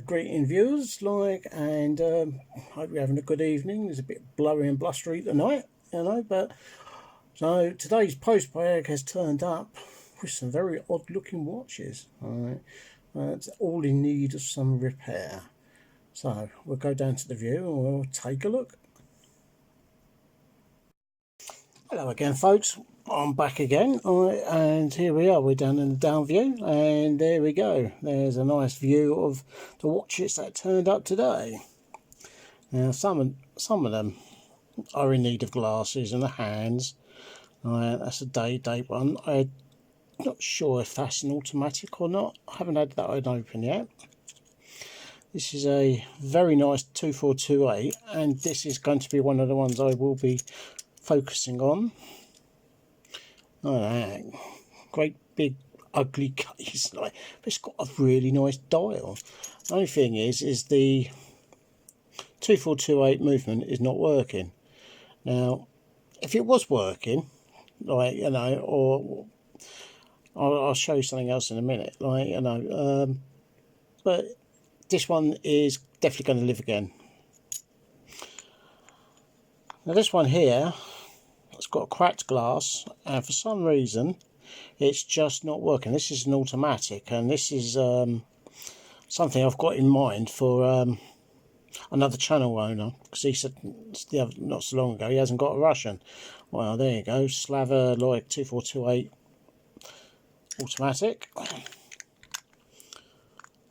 Greeting viewers, and hope you're having a good evening. It's a bit blurry and blustery tonight, but so today's post bag has turned up with some very odd looking watches. It's all in need of some repair. So we'll go down to the view and we'll take a look. Hello again, folks. I'm back again, and here we are. We're down in the down view, and there we go. There's a nice view of the watches that turned up today. Now, some of them are in need of glasses and the hands. That's a date one. I'm not sure if that's an automatic or not. I haven't had that one open yet. This is a very nice 2428, and this is going to be one of the ones I will be focusing on. Great big ugly case, but it's got a really nice dial. The only thing is the 2428 movement is not working. Now, if it was working, or I'll show you something else in a minute, but this one is definitely going to live again. Now, this one here, it's got a cracked glass, and for some reason it's just not working. This is an automatic, and this is something I've got in mind for another channel owner, because he said not so long ago he hasn't got a Russian. Well, there you go, Slava 2428 automatic.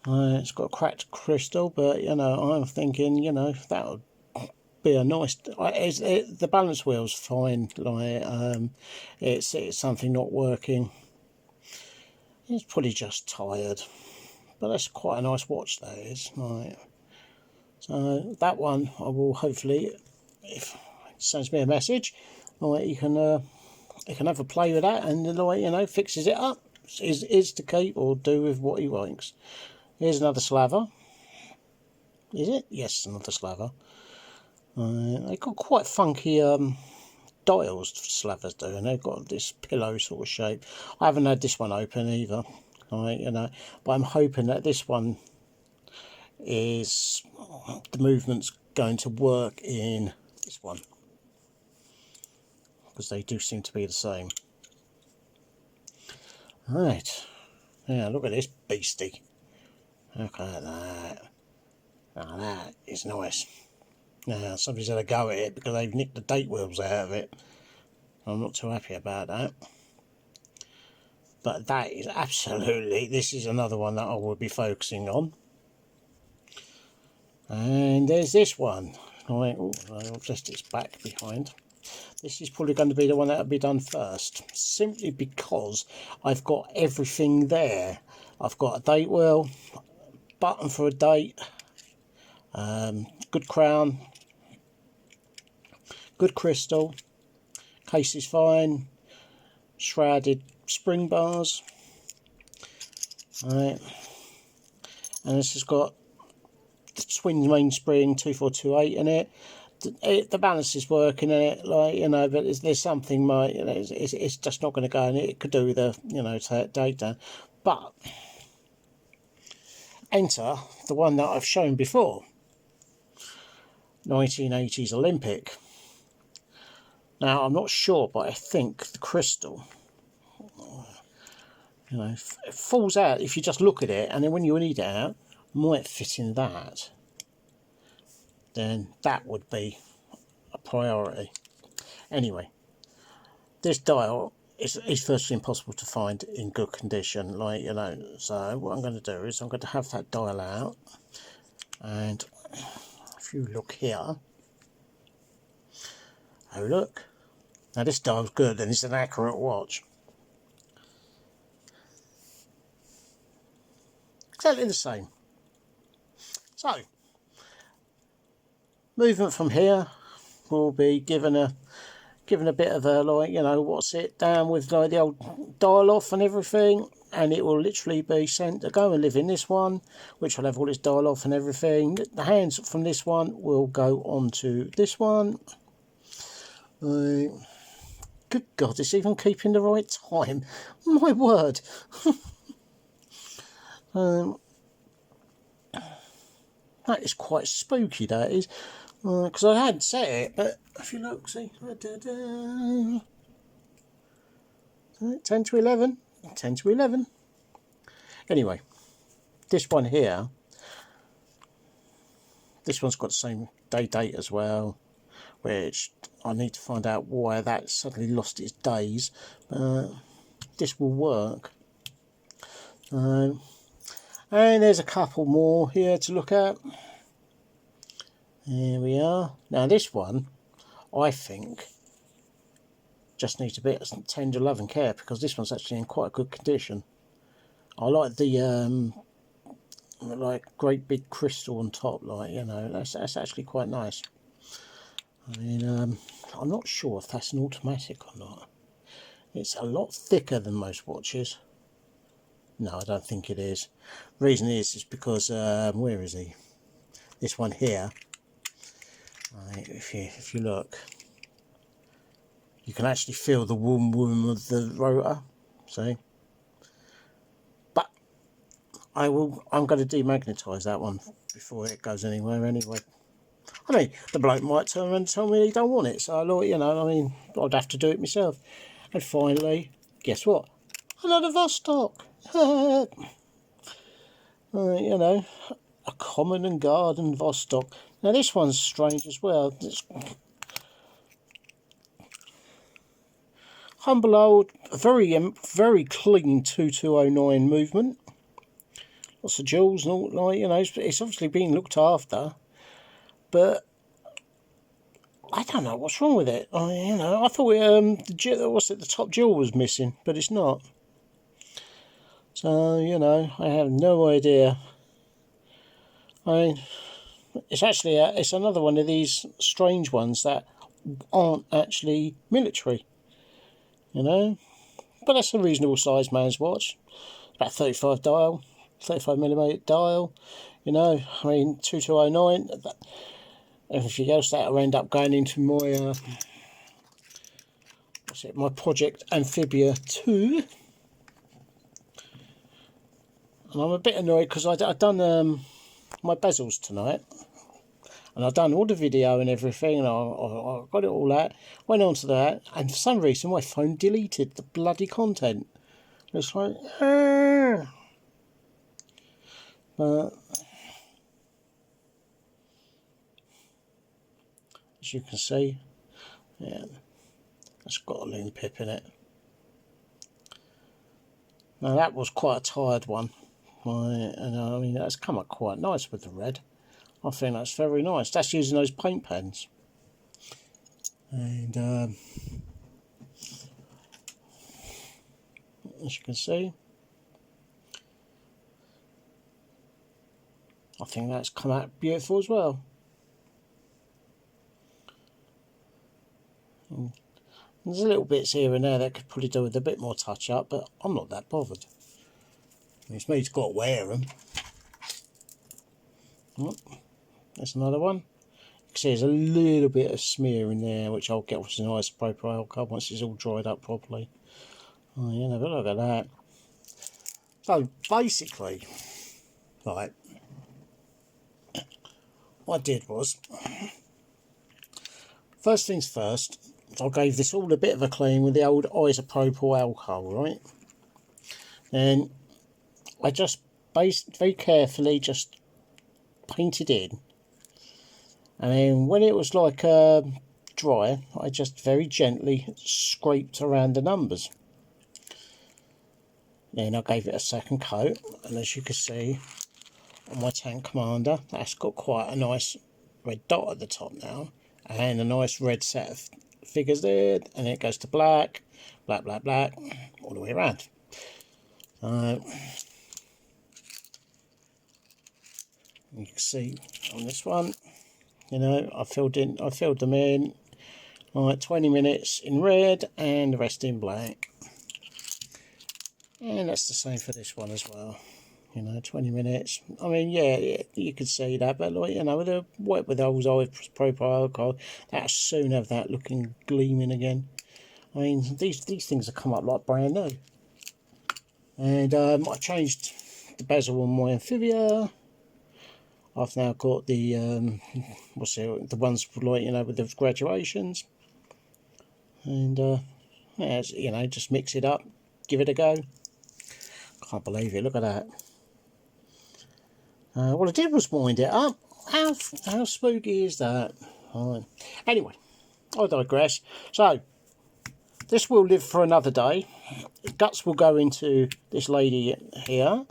It's got a cracked crystal, but I'm thinking that would be a nice. The balance wheel's fine. It's something not working. It's probably just tired, but that's quite a nice watch. That is right. So that one I will hopefully, if it sends me a message, you can have a play with that, and fixes it up. Is to keep or do with what he likes. Here's another Slava. Is it? Yes, another Slava. They've got quite funky dials, Slavas do, and they've got this pillow sort of shape. I haven't had this one open either, but I'm hoping that this one is the movement's going to work in this one, because they do seem to be the same. Right, yeah, look at this beastie. Look at that. Now that is nice. Now, somebody's had a go at it because they've nicked the date wheels out of it. I'm not too happy about that. But that is absolutely, this is another one that I will be focusing on. And there's this one. I'll adjust its back behind. This is probably going to be the one that will be done first, simply because I've got everything there. I've got a date wheel, button for a date, good crown, good crystal, case is fine, shrouded spring bars, right, and this has got the twin mainspring 2428 in it. The balance is working in it, but there's something it's just not going to go, and it could do with a date down. But enter the one that I've shown before, 1980s Olympic. Now, I'm not sure, but I think the crystal, it falls out if you just look at it, and then when you need it out, might fit in that. Then that would be a priority. Anyway, this dial is virtually impossible to find in good condition, so what I'm going to do is I'm going to have that dial out, and if you look here, oh look, now this dial's good and it's an accurate watch, exactly the same. So movement from here will be given a bit of a what's it down with the old dial off and everything, and it will literally be sent to go and live in this one, which will have all its dial off and everything. The hands from this one will go onto this one. Good God, it's even keeping the right time. My word. That is quite spooky, that is. Because I hadn't set it, but if you look, see. 10 to 11. 10 to 11. Anyway, this one here. This one's got the same date as well, which I need to find out why that suddenly lost its days. But this will work. And there's a couple more here to look at. Here we are. Now this one, I think, just needs a bit of tender love and care, because this one's actually in quite good condition. I like the like great big crystal on top, like, you know, that's actually quite nice. I mean, I'm not sure if that's an automatic or not. It's a lot thicker than most watches. No, I don't think it is. Reason is because where is he? This one here. Right, if you look, you can actually feel the warm of the rotor. See? But I'm going to demagnetise that one before it goes anywhere anyway. I mean, the bloke might turn around and tell me he don't want it, so you know, I mean, I'd have to do it myself. And finally, guess what? Another Vostok. You know, a common and garden Vostok. Now this one's strange as well. It's humble old, very clean 2209 movement. Lots of jewels and all, like, you know, it's obviously been looked after. But I don't know what's wrong with it. You know, I thought the top jewel was missing, but it's not. So, you know, I have no idea. I mean, it's actually it's another one of these strange ones that aren't actually military. You know, but that's a reasonable sized man's watch. About 35mm dial. You know, I mean, 2209. Everything else that'll end up going into my my project Amphibia 2. And I'm a bit annoyed because I've done my bezels tonight, and I've done all the video and everything, and I got it all out, went on to that, and for some reason my phone deleted the bloody content. It's like, but as you can see, yeah, it's got a loom pip in it. Now that was quite a tired one, and I mean that's come up quite nice with the red. I think that's very nice. That's using those paint pens, and as you can see, I think that's come out beautiful as well. And there's a little bits here and there that could probably do with a bit more touch up, but I'm not that bothered. It's me to got to wear them. Oh, that's another one. You can see there's a little bit of smear in there, which I'll get with some isopropyl alcohol once it's all dried up properly. Oh, you know, but look at that. So basically, right, what I did was, first things first, I gave this all a bit of a clean with the old isopropyl alcohol, right? Then I just very carefully just painted in, and then when it was like dry, I just very gently scraped around the numbers. Then I gave it a second coat, and as you can see on my tank commander, that's got quite a nice red dot at the top now, and a nice red set of figures there, and it goes to black, black, black, black, all the way around. You can see on this one, you know, I filled them in like 20 minutes in red and the rest in black, and that's the same for this one as well. You know, 20 minutes. I mean, yeah, you could see that, but like, you know, with the wet with those isopropyl alcohol, that'll soon have that looking gleaming again. I mean, these things have come up like brand new. And I changed the bezel on my Amphibia. I've now got the what's it, the ones like, you know, with the graduations, and yeah, you know, just mix it up, give it a go. Can't believe it, look at that. What I did was wind it up. How spooky is that? Right. Anyway, I digress. So this will live for another day. Guts will go into this lady here.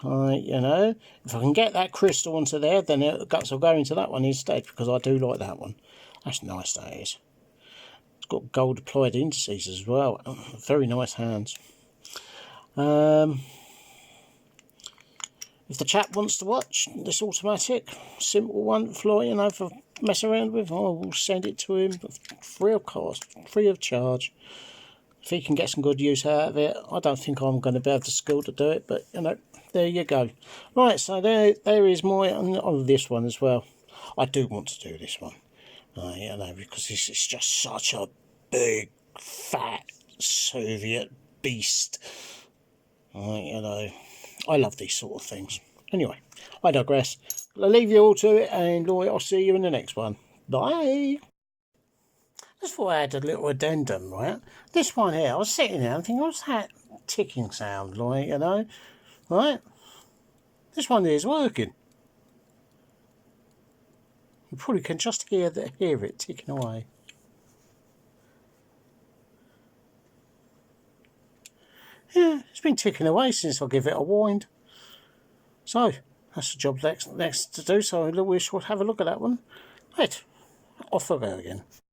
Right, you know, if I can get that crystal onto there, then the guts will go into that one instead, because I do like that one. That's nice, that is. It's got gold applied indices as well. Very nice hands. If the chap wants to watch this automatic, simple one for, you know, for mess around with, I will send it to him free of cost, free of charge. If he can get some good use out of it, I don't think I'm going to have the skill to do it, but, you know, there you go. Right, so there is my, on this one as well. I do want to do this one, you know, because this is just such a big, fat Soviet beast. You know, I love these sort of things. Anyway, I digress. I'll leave you all to it, and I'll see you in the next one. Bye. Just thought I had a little addendum, right? This one here, I was sitting there and thinking, what's that ticking sound like, you know? Right? This one here is working. You probably can just hear it ticking away. Yeah, it's been ticking away since I give it a wind. So, that's the job next to do, so we shall have a look at that one. Right, off I go again.